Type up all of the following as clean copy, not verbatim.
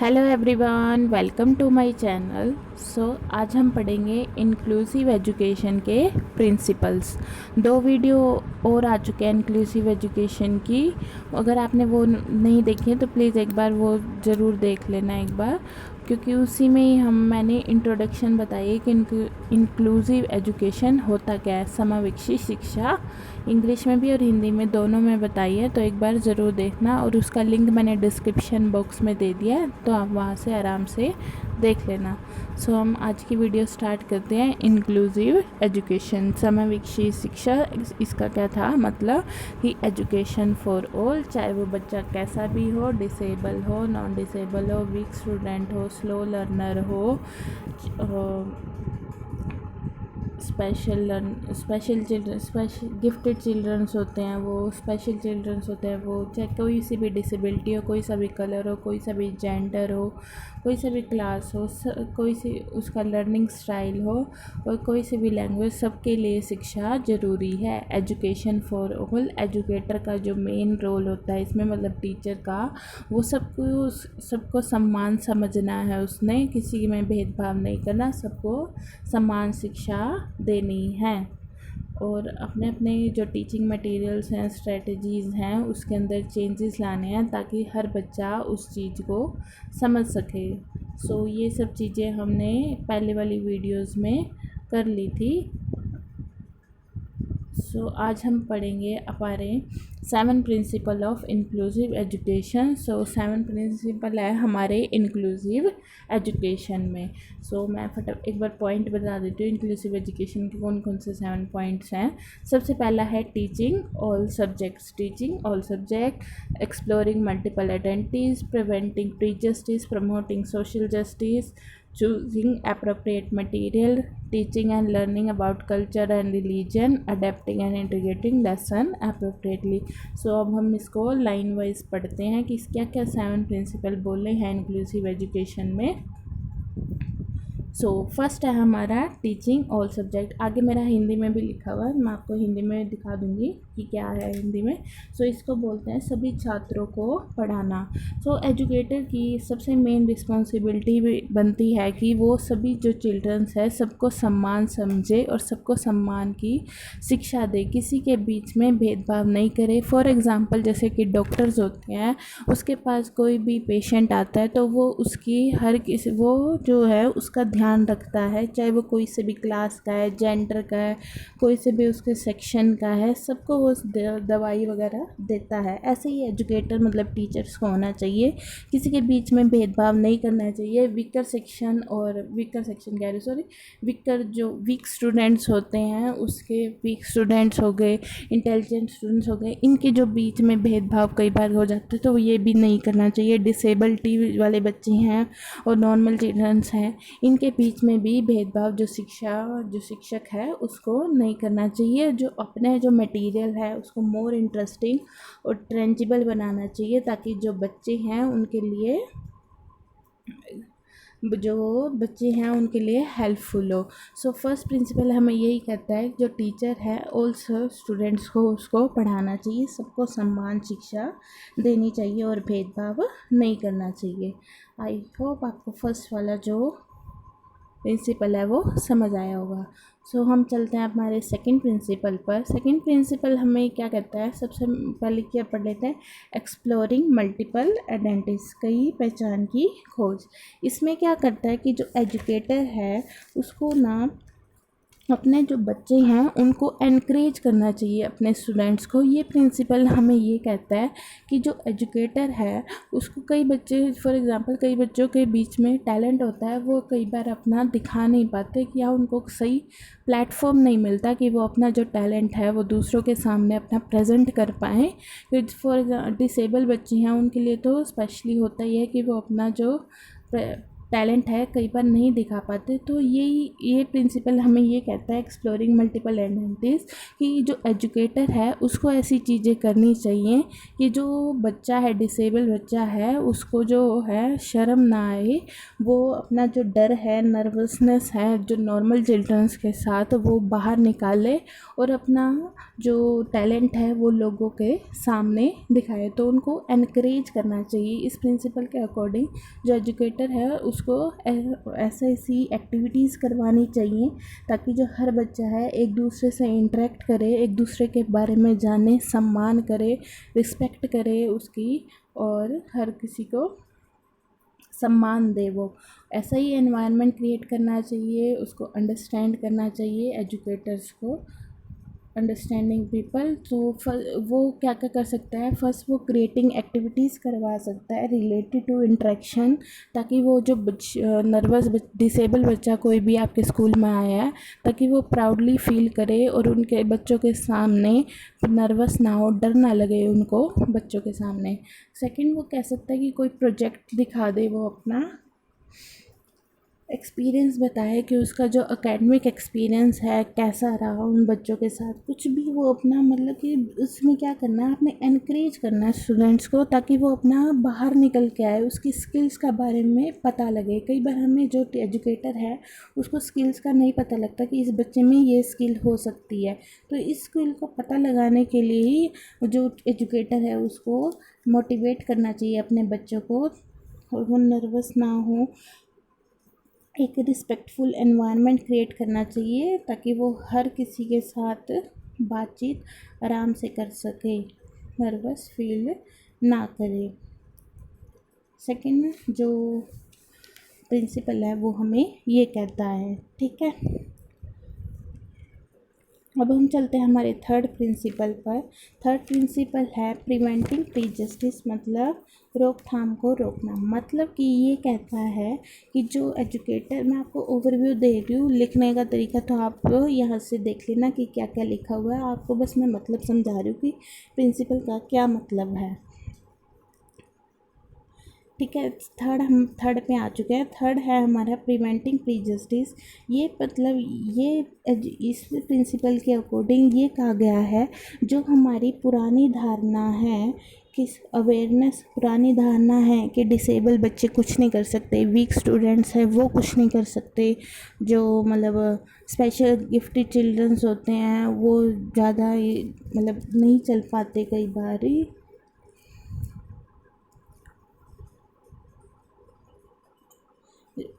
Hello everyone, welcome to my channel. आज हम पढ़ेंगे इंक्लूसिव एजुकेशन के प्रिंसिपल्स। 2 वीडियो और आ चुके हैं इंक्लूसिव एजुकेशन की। अगर आपने वो नहीं देखी है तो प्लीज़ एक बार वो ज़रूर देख लेना एक बार, क्योंकि उसी में ही मैंने इंट्रोडक्शन बताई है कि इंक्लूसिव एजुकेशन होता क्या है। समावेशी शिक्षा इंग्लिश में भी और हिंदी में दोनों में बताई है, तो एक बार ज़रूर देखना। और उसका लिंक मैंने डिस्क्रिप्शन बॉक्स में दे दिया है, तो आप वहाँ से आराम से देख लेना। हम आज की वीडियो स्टार्ट करते हैं। इंक्लूसिव एजुकेशन, समावेशी शिक्षा, इसका क्या था मतलब कि एजुकेशन फॉर ऑल, चाहे वो बच्चा कैसा भी हो, डिसेबल हो, नॉन डिसेबल हो, वीक स्टूडेंट हो, स्लो लर्नर हो, special children, special gifted childrens होते हैं वो, स्पेशल चिल्ड्रंस होते हैं वो, चाहे कोई सी भी डिसेबिलिटी हो, कोई सा भी कलर हो, कोई सा भी जेंडर हो, कोई सा भी क्लास हो, कोई सी उसका लर्निंग स्टाइल हो और कोई सी भी लैंग्वेज, सबके लिए शिक्षा ज़रूरी है। एजुकेशन फॉर ऑल, एजुकेटर का जो मेन रोल होता है इसमें, मतलब टीचर का, वो सबको सम्मान समझना है। उसने किसी में भेदभाव नहीं करना, सबको समान शिक्षा देनी है। और अपने अपने जो टीचिंग मटेरियल्स हैं, स्ट्रेटजीज़ हैं, उसके अंदर चेंजेस लाने हैं ताकि हर बच्चा उस चीज़ को समझ सके। ये सब चीज़ें हमने पहले वाली वीडियोस में कर ली थी। आज हम पढ़ेंगे हमारे 7 principle of inclusive education. 7 principle है हमारे इंक्लूसिव एजुकेशन में। मैं एक बार पॉइंट बता देती हूँ इंक्लूसिव एजुकेशन के कौन कौन से 7 पॉइंट्स हैं। सबसे पहला है teaching all subjects, teaching all subject, exploring multiple identities, preventing prejudice, promoting social justice, choosing appropriate material, teaching and learning about culture and religion, adapting and integrating lesson appropriately। अब हम इसको लाइन वाइज पढ़ते हैं कि क्या क्या 7 principal बोले हैं इंक्लूसिव एजुकेशन में। फर्स्ट है हमारा टीचिंग ऑल सब्जेक्ट। आगे मेरा हिंदी में भी लिखा हुआ है, मैं आपको हिंदी में दिखा दूंगी कि क्या है हिंदी में। इसको बोलते हैं सभी छात्रों को पढ़ाना। एजुकेटर की सबसे मेन रिस्पॉन्सिबिलिटी भी बनती है कि वो सभी जो चिल्ड्रंस है सबको सम्मान समझे और सबको सम्मान की शिक्षा दे, किसी के बीच में भेदभाव नहीं करे। फॉर एग्ज़ाम्पल जैसे कि डॉक्टर्स होते हैं, उसके पास कोई भी पेशेंट आता है तो वो उसकी वो जो है उसका ध्यान रखता है, चाहे वो कोई से भी क्लास का है, जेंडर का है, कोई से भी उसके सेक्शन का है, सबको वो दवाई वगैरह देता है। ऐसे ही एजुकेटर मतलब टीचर्स को होना चाहिए, किसी के बीच में भेदभाव नहीं करना चाहिए। वीकर सेक्शन कह रही सॉरी वीकर जो वीक स्टूडेंट्स होते हैं, उसके वीक स्टूडेंट्स हो गए, इंटेलिजेंट स्टूडेंट्स हो गए, इनके जो बीच में भेदभाव कई बार हो जाते हैं तो ये भी नहीं करना चाहिए। डिसेबिलिटी वाले बच्चे हैं और नॉर्मल चिल्ड्रंस हैं, इनके बीच में भी भेदभाव जो शिक्षक है उसको नहीं करना चाहिए। जो अपने जो मटेरियल है उसको मोर इंटरेस्टिंग और ट्रेंचेबल बनाना चाहिए ताकि जो बच्चे हैं उनके लिए हेल्पफुल हो। फर्स्ट प्रिंसिपल हमें यही कहता है जो टीचर है ऑल स्टूडेंट्स को उसको पढ़ाना चाहिए, सबको समान शिक्षा देनी चाहिए और भेदभाव नहीं करना चाहिए। आई होप आपको फर्स्ट वाला जो प्रिंसिपल है वो समझ आया होगा। हम चलते हैं हमारे सेकंड प्रिंसिपल पर। सेकंड प्रिंसिपल हमें क्या कहता है, सबसे पहले क्या पढ़ लेते हैं, एक्सप्लोरिंग मल्टीपल आइडेंटिटीज, कई पहचान की खोज। इसमें क्या करता है कि जो एजुकेटर है उसको ना अपने जो बच्चे हैं उनको एनकरेज करना चाहिए अपने स्टूडेंट्स को। ये प्रिंसिपल हमें ये कहता है कि जो एजुकेटर है उसको, कई बच्चे फॉर एग्जांपल कई बच्चों के बीच में टैलेंट होता है, वो कई बार अपना दिखा नहीं पाते कि या उनको सही प्लेटफॉर्म नहीं मिलता कि वो अपना जो टैलेंट है वो दूसरों के सामने अपना प्रेजेंट कर पाएँ। फॉर डिसेबल बच्चे हैं उनके लिए तो स्पेशली होता ही है कि वो अपना जो टैलेंट है कई बार नहीं दिखा पाते। तो ये प्रिंसिपल हमें ये कहता है एक्सप्लोरिंग मल्टीपल आइडेंटिटीज़ कि जो एजुकेटर है उसको ऐसी चीज़ें करनी चाहिए कि जो बच्चा है, डिसेबल बच्चा है, उसको जो है शर्म ना आए, वो अपना जो डर है, नर्वसनेस है जो नॉर्मल चिल्ड्रंस के साथ, वो बाहर निकाले और अपना जो टैलेंट है वो लोगों के सामने दिखाए। तो उनको एनकरेज करना चाहिए। इस प्रिंसिपल के अकॉर्डिंग जो एजुकेटर है उसको ऐसी एक्टिविटीज़ करवानी चाहिए ताकि जो हर बच्चा है एक दूसरे से इंटरेक्ट करे, एक दूसरे के बारे में जाने, सम्मान करे, रिस्पेक्ट करे उसकी, और हर किसी को सम्मान दे। वो ऐसा ही एनवायरनमेंट क्रिएट करना चाहिए, उसको अंडरस्टैंड करना चाहिए एजुकेटर्स को, अंडरस्टैंडिंग पीपल। तो वो क्या क्या कर सकता है, फर्स्ट वो क्रिएटिंग एक्टिविटीज़ करवा सकता है रिलेटेड टू इंटरेक्शन, ताकि वो जो नर्वस डिसेबल बच्चा कोई भी आपके स्कूल में आया है, ताकि वो प्राउडली फील करे और उनके बच्चों के सामने नर्वस ना हो, डर ना लगे उनको बच्चों के सामने। सेकंड वो कह सकता है कि कोई प्रोजेक्ट दिखा दे, वो अपना एक्सपीरियंस बताए कि उसका जो एकेडमिक एक्सपीरियंस है कैसा रहा उन बच्चों के साथ, कुछ भी वो अपना, मतलब कि उसमें क्या करना है, आपने एनकरेज करना है स्टूडेंट्स को ताकि वो अपना बाहर निकल के आए, उसकी स्किल्स का बारे में पता लगे। कई बार हमें जो एजुकेटर है उसको स्किल्स का नहीं पता लगता कि इस बच्चे में ये स्किल हो सकती है। तो इस स्किल को पता लगाने के लिए ही जो एजुकेटर है उसको मोटिवेट करना चाहिए अपने बच्चों को, और वो नर्वस ना हो, एक रिस्पेक्टफुल एनवायरनमेंट क्रिएट करना चाहिए ताकि वो हर किसी के साथ बातचीत आराम से कर सके, नर्वस फील ना करे। सेकंड जो प्रिंसिपल है वो हमें ये कहता है, ठीक है। अब हम चलते हैं हमारे थर्ड प्रिंसिपल पर। थर्ड प्रिंसिपल है प्रिवेंटिंग प्रीजस्टिस, मतलब रोकथाम को रोकना। मतलब कि ये कहता है कि जो एजुकेटर, मैं आपको ओवरव्यू दे रही हूँ, लिखने का तरीका तो आप यहाँ से देख लेना कि क्या क्या लिखा हुआ है, आपको बस मैं मतलब समझा रही हूँ कि प्रिंसिपल का क्या मतलब है, ठीक है। हम थर्ड पे आ चुके हैं। थर्ड है हमारा प्रिवेंटिंग प्रीजस्टिस। ये मतलब ये इस प्रिंसिपल के अकॉर्डिंग ये कहा गया है जो हमारी पुरानी धारणा है, किस अवेयरनेस पुरानी धारणा है कि डिसेबल बच्चे कुछ नहीं कर सकते, वीक स्टूडेंट्स हैं वो कुछ नहीं कर सकते, जो मतलब स्पेशल गिफ्टेड चिल्ड्रंस होते हैं वो ज़्यादा मतलब नहीं चल पाते कई बार,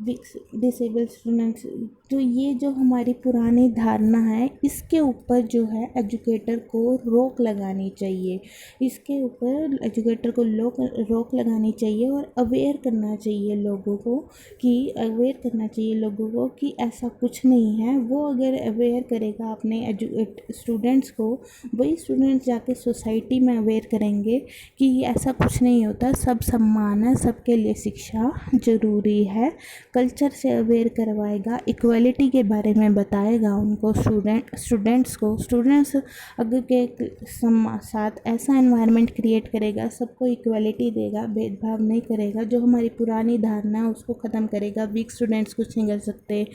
डिसेबल स्टूडेंट्स। तो ये जो हमारी पुरानी धारणा है इसके ऊपर जो है एजुकेटर को रोक लगानी चाहिए, इसके ऊपर एजुकेटर को रोक लगानी चाहिए और अवेयर करना चाहिए लोगों को, कि ऐसा कुछ नहीं है। वो अगर अवेयर करेगा अपने स्टूडेंट्स को, वही स्टूडेंट्स जाके सोसाइटी में अवेयर करेंगे कि ऐसा कुछ नहीं होता, सब समान है, सबके लिए शिक्षा ज़रूरी है। कल्चर से अवेयर करवाएगा, इक्वलिटी के बारे में बताएगा उनको, स्टूडेंट्स अगर के साथ ऐसा एनवायरनमेंट क्रिएट करेगा, सबको इक्वलिटी देगा, भेदभाव नहीं करेगा, जो हमारी पुरानी धारणा है उसको ख़त्म करेगा। वीक स्टूडेंट्स कुछ नहीं कर सकते,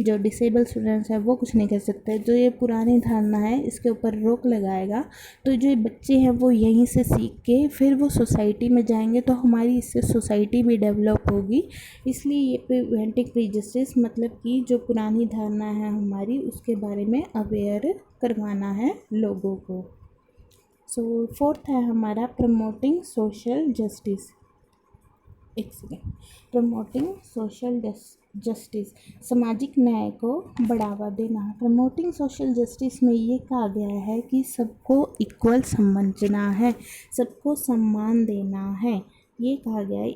जो डिसेबल स्टूडेंट्स हैं वो कुछ नहीं कर सकते, जो ये पुरानी धारणा है इसके ऊपर रोक लगाएगा। तो जो बच्चे हैं वो यहीं से सीख के फिर वो सोसाइटी में जाएंगे, तो हमारी इससे सोसाइटी भी डेवलप होगी। इसलिए ये प्रिवेंटिंग प्रीजस्टिस मतलब कि जो पुरानी धारणा है हमारी उसके बारे में अवेयर करवाना है लोगों को। सो फोर्थ है हमारा प्रमोटिंग सोशल जस्टिस। एक सेकेंड, प्रमोटिंग सोशल जस्टिस, सामाजिक न्याय को बढ़ावा देना। प्रमोटिंग सोशल जस्टिस में ये कहा गया है कि सबको इक्वल समझना है, सबको सम्मान देना है, ये कहा गया है।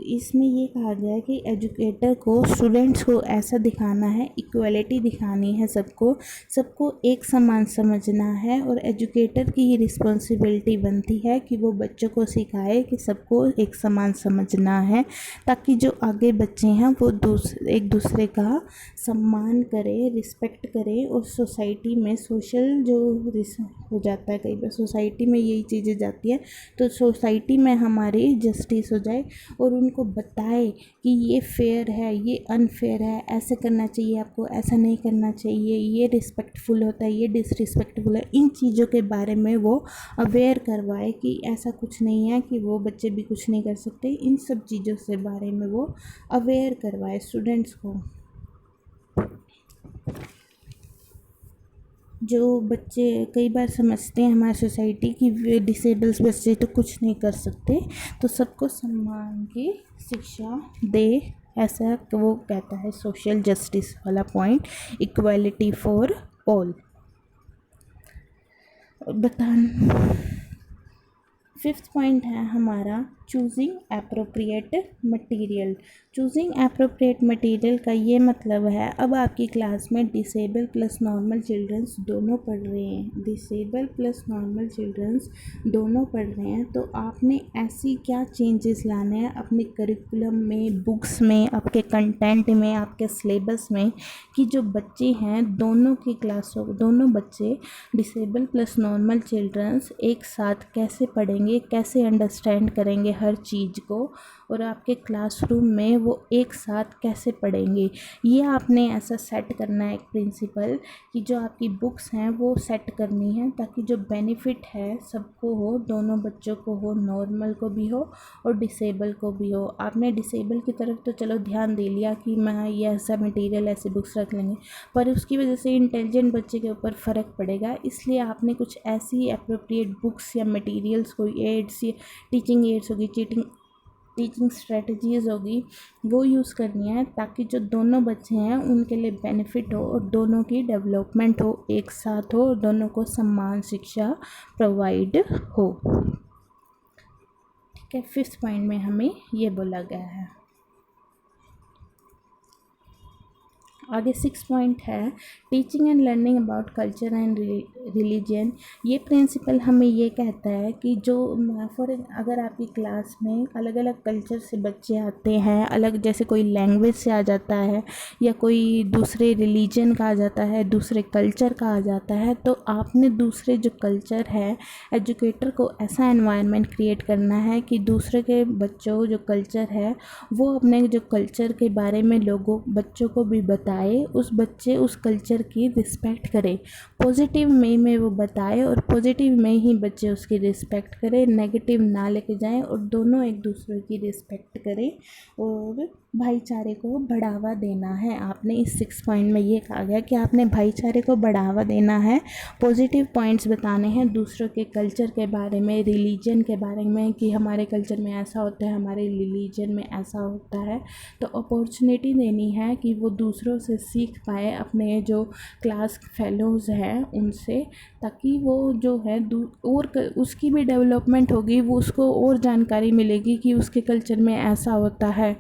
इसमें ये कहा गया है कि एजुकेटर को स्टूडेंट्स को ऐसा दिखाना है, इक्वलिटी दिखानी है, सबको एक समान समझना है, और एजुकेटर की ही रिस्पॉन्सिबिलिटी बनती है कि वो बच्चों को सिखाए कि सबको एक समान समझना है, ताकि जो आगे बच्चे हैं वो एक दूसरे का सम्मान करें, रिस्पेक्ट करें। और सोसाइटी में सोशल जो हो जाता है, कई बार सोसाइटी में यही चीज़ें जाती है, तो सोसाइटी में हमारी जस्टिस हो जाए और उनको बताए कि ये फेयर है, ये अनफेयर है, ऐसे करना चाहिए आपको, ऐसा नहीं करना चाहिए, ये रिस्पेक्टफुल होता है, ये डिसरिस्पेक्टफुल है, इन चीज़ों के बारे में वो अवेयर करवाए कि ऐसा कुछ नहीं है कि वो बच्चे भी कुछ नहीं कर सकते। इन सब चीज़ों से बारे में वो अवेयर करवाए स्टूडेंट्स को। जो बच्चे कई बार समझते हैं हमारी सोसाइटी कि डिसेबल्स बच्चे तो कुछ नहीं कर सकते, तो सबको सम्मान की शिक्षा दे, ऐसा वो कहता है सोशल जस्टिस वाला पॉइंट, इक्वालिटी फॉर ऑल। बताना फिफ्थ पॉइंट है हमारा choosing appropriate material. Choosing appropriate material का ये मतलब है, अब आपकी क्लास में डिसेबल प्लस नॉर्मल चिल्ड्रंस दोनों पढ़ रहे हैं, डिसेबल प्लस नॉर्मल चिल्ड्रंस दोनों पढ़ रहे हैं, तो आपने ऐसी क्या चेंजेस लाने हैं अपने करिकुलम में, बुक्स में, आपके कंटेंट में, आपके सिलेबस में, कि जो बच्चे हैं दोनों की क्लासों, दोनों बच्चे डिसेबल प्लस नॉर्मल चिल्ड्रंस एक साथ कैसे पढ़ेंगे, कैसे अंडरस्टैंड करेंगे हर चीज़ को, और आपके क्लासरूम में वो एक साथ कैसे पढ़ेंगे। ये आपने ऐसा सेट करना है एक प्रिंसिपल, कि जो आपकी बुक्स हैं वो सेट करनी है ताकि जो बेनिफिट है सबको हो, दोनों बच्चों को हो, नॉर्मल को भी हो और डिसेबल को भी हो। आपने डिसेबल की तरफ तो चलो ध्यान दे लिया कि मैं ये ऐसा मटेरियल, ऐसे बुक्स रख लेंगे, पर उसकी वजह से इंटेलिजेंट बच्चे के ऊपर फ़र्क पड़ेगा, इसलिए आपने कुछ ऐसी अप्रोप्रिएट बुक्स या मटेरियल्स, कोई एड्स या टीचिंग एड्स होगी, टीचिंग स्ट्रेटजीज़ होगी, वो यूज़ करनी है ताकि जो दोनों बच्चे हैं उनके लिए बेनिफिट हो और दोनों की डेवलपमेंट हो, एक साथ हो, और दोनों को समान शिक्षा प्रोवाइड हो। ठीक है, फिफ्थ पॉइंट में हमें ये बोला गया है। आगे सिक्स पॉइंट है teaching and learning about culture and religion. ये प्रिंसिपल हमें ये कहता है कि जो अगर आपकी क्लास में अलग अलग कल्चर से बच्चे आते हैं, अलग जैसे कोई लैंग्वेज से आ जाता है या कोई दूसरे रिलीजन का आ जाता है, दूसरे कल्चर का आ जाता है, तो आपने दूसरे जो कल्चर है, एजुकेटर को ऐसा एनवायरनमेंट क्रिएट करना है कि दूसरे के बच्चों जो कल्चर है वो अपने जो कल्चर के बारे में लोगों बच्चों को भी बताए, उस बच्चे उस कल्चर की रिस्पेक्ट करे, पॉजिटिव में वो बताए और पॉजिटिव में ही बच्चे उसकी रिस्पेक्ट करें, नेगेटिव ना लेके जाएं, और दोनों एक दूसरे की रिस्पेक्ट करें और भाईचारे को बढ़ावा देना है। आपने इस सिक्स पॉइंट में ये कहा गया कि आपने भाईचारे को बढ़ावा देना है, पॉजिटिव पॉइंट्स बताने हैं दूसरों के कल्चर के बारे में, रिलीजन के बारे में, कि हमारे कल्चर में ऐसा होता है, हमारे रिलीजन में ऐसा होता है, तो अपॉर्चुनिटी देनी है कि वो दूसरों से सीख पाए, अपने जो क्लास फेलोज़ हैं उनसे, ताकि वो जो है और उसकी भी डेवलपमेंट होगी, वो उसको और जानकारी मिलेगी कि उसके कल्चर में ऐसा होता है।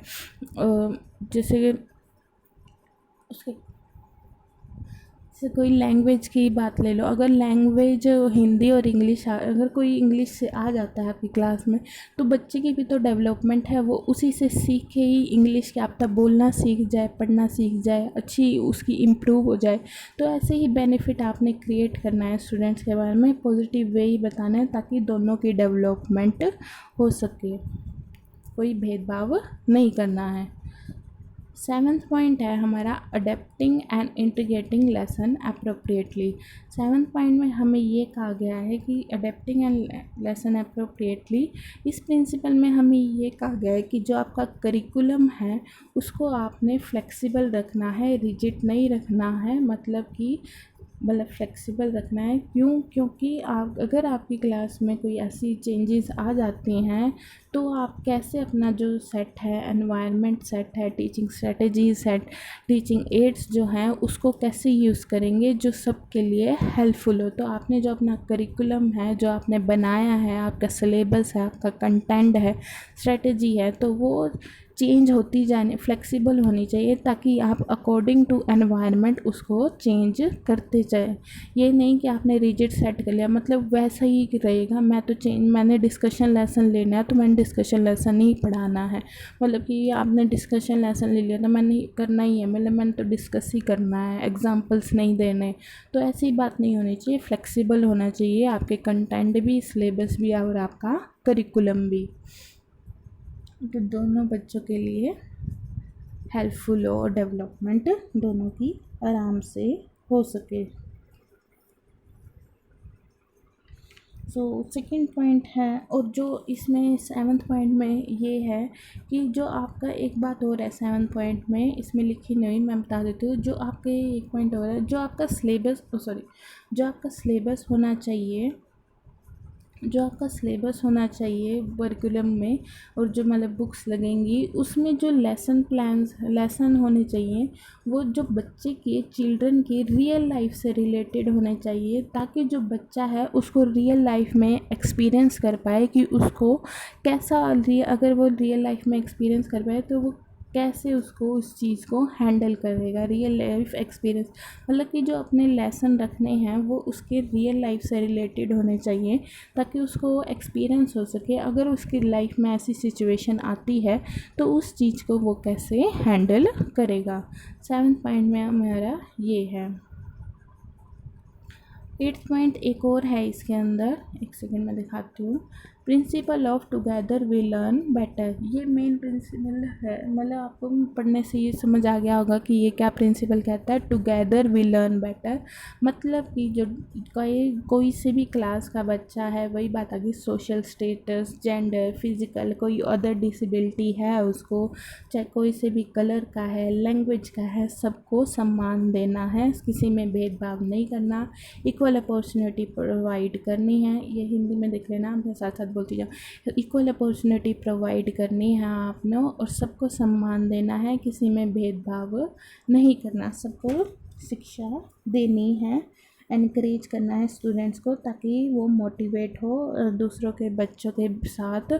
जैसे उसके जैसे कोई लैंग्वेज की बात ले लो, अगर लैंग्वेज हिंदी और इंग्लिश, अगर कोई इंग्लिश से आ जाता है आपकी क्लास में, तो बच्चे की भी तो डेवलपमेंट है, वो उसी से सीख के ही इंग्लिश क्या पता बोलना सीख जाए, पढ़ना सीख जाए, अच्छी उसकी इम्प्रूव हो जाए। तो ऐसे ही बेनिफिट आपने क्रिएट करना है स्टूडेंट्स के बारे में, पॉजिटिव वे ही बताना है ताकि दोनों की डेवलपमेंट हो सके, कोई भेदभाव नहीं करना है। सेवन्थ पॉइंट है हमारा adapting and integrating lesson appropriately. Seventh point में हमें ये कहा गया है कि अडेप्टिंग एंड लेसन अप्रोप्रिएटली, इस प्रिंसिपल में हमें ये कहा गया है कि जो आपका करिकुलम है उसको आपने फ्लेक्सिबल रखना है, रिजिड नहीं रखना है, मतलब फ्लेक्सिबल रखना है। क्यों? क्योंकि आप अगर आपकी क्लास में कोई ऐसी चेंजेस आ जाती हैं तो आप कैसे अपना जो सेट है, एनवायरनमेंट सेट है, teaching strategy set, teaching ads जो हैं उसको कैसे यूज़ करेंगे जो सबके लिए हेल्पफुल हो। तो आपने जो अपना करिकुलम है, जो आपने बनाया है, आपका सिलेबस है, आपका कंटेंट है, स्ट्रेटजी है, तो वो चेंज होती जाने, फ्लेक्सिबल होनी चाहिए ताकि आप अकॉर्डिंग टू एनवायरनमेंट उसको चेंज करते जाए। ये नहीं कि आपने रिजिड सेट कर लिया मतलब वैसा ही रहेगा, मैंने डिस्कशन लेसन लेना है तो मैंने डिस्कशन लेसन ही पढ़ाना है, मतलब कि आपने डिस्कशन लेसन ले लिया तो मैंने करना ही है, मतलब मैंने तो डिस्कस ही करना है, एग्जाम्पल्स नहीं देने। तो ऐसी बात नहीं होनी चाहिए, फ्लेक्सिबल होना चाहिए आपके कंटेंट भी, सिलेबस भी और आपका करिकुलम भी। तो दोनों बच्चों के लिए हेल्पफुल हो और डेवलपमेंट दोनों की आराम से हो सके। सो सेकंड पॉइंट है, और जो इसमें सेवन्थ पॉइंट में ये है कि जो आपका एक बात और है सेवन्थ पॉइंट में, इसमें लिखी नहीं, मैं बता देती हूँ। जो आपके एक पॉइंट और है, जो आपका सिलेबस सॉरी जो आपका सिलेबस होना चाहिए, जो आपका सिलेबस होना चाहिए करिकुलम में, और जो मतलब बुक्स लगेंगी उसमें जो लेसन होने चाहिए, वो जो बच्चे के चिल्ड्रन के रियल लाइफ से रिलेटेड होने चाहिए, ताकि जो बच्चा है उसको रियल लाइफ में एक्सपीरियंस कर पाए कि उसको कैसा अगर वो रियल लाइफ में एक्सपीरियंस कर पाए तो वो कैसे उसको उस चीज़ को हैंडल करेगा। रियल लाइफ एक्सपीरियंस मतलब कि जो अपने लेसन रखने हैं वो उसके रियल लाइफ से रिलेटेड होने चाहिए, ताकि उसको एक्सपीरियंस हो सके अगर उसकी लाइफ में ऐसी सिचुएशन आती है तो उस चीज़ को वो कैसे हैंडल करेगा। सेवन्थ पॉइंट में हमारा ये है। एट्थ पॉइंट एक और है इसके अंदर, एक सेकेंड में दिखाती हूँ। Principle of together we learn better, ये मेन प्रिंसिपल है। मतलब आपको पढ़ने से ये समझ आ गया होगा कि ये क्या प्रिंसिपल कहता है, टुगेदर वी लर्न बेटर। मतलब कि जो कोई से भी क्लास का बच्चा है, वही बात आ गई, सोशल स्टेटस, जेंडर, फिजिकल, कोई अदर डिसेबिलिटी है उसको, चाहे कोई से भी कलर का है, लैंग्वेज का है, सबको सम्मान देना है, किसी में भेदभाव नहीं करना, इक्वल अपॉर्चुनिटी प्रोवाइड करनी है। ये हिंदी में देख लेना, मैं साथ साथ बोलती जाऊँ। इक्वल अपॉर्चुनिटी प्रोवाइड करनी है आपने, और सबको सम्मान देना है, किसी में भेदभाव नहीं करना, सबको शिक्षा देनी है, एनकरेज करना है स्टूडेंट्स को, ताकि वो मोटिवेट हो, दूसरों के बच्चों के साथ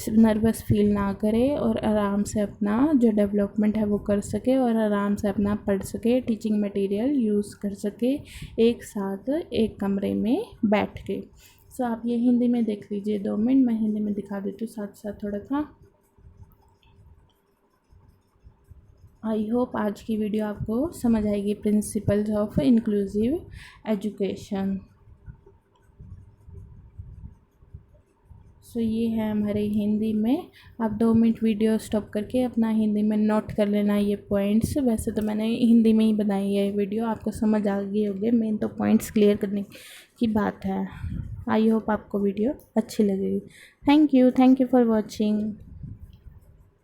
नर्वस फील ना करे, और आराम से अपना जो डेवलपमेंट है वो कर सके, और आराम से अपना पढ़ सके, टीचिंग मटेरियल यूज़ कर सके एक साथ एक कमरे में बैठ के। सो आप ये हिंदी में देख लीजिए, 2 मिनट मैं हिंदी में दिखा देती हूँ साथ साथ थोड़ा सा। आई होप आज की वीडियो आपको समझ आएगी, प्रिंसिपल्स ऑफ इंक्लूसिव एजुकेशन। सो ये है हमारे हिंदी में। आप 2 मिनट वीडियो स्टॉप करके अपना हिंदी में नोट कर लेना ये पॉइंट्स। वैसे तो मैंने हिंदी में ही बनाई है वीडियो, आपको समझ आ गई होगी, मेन तो पॉइंट्स क्लियर करने की बात है। आई होप आपको वीडियो अच्छी लगेगी। Thank you for watching.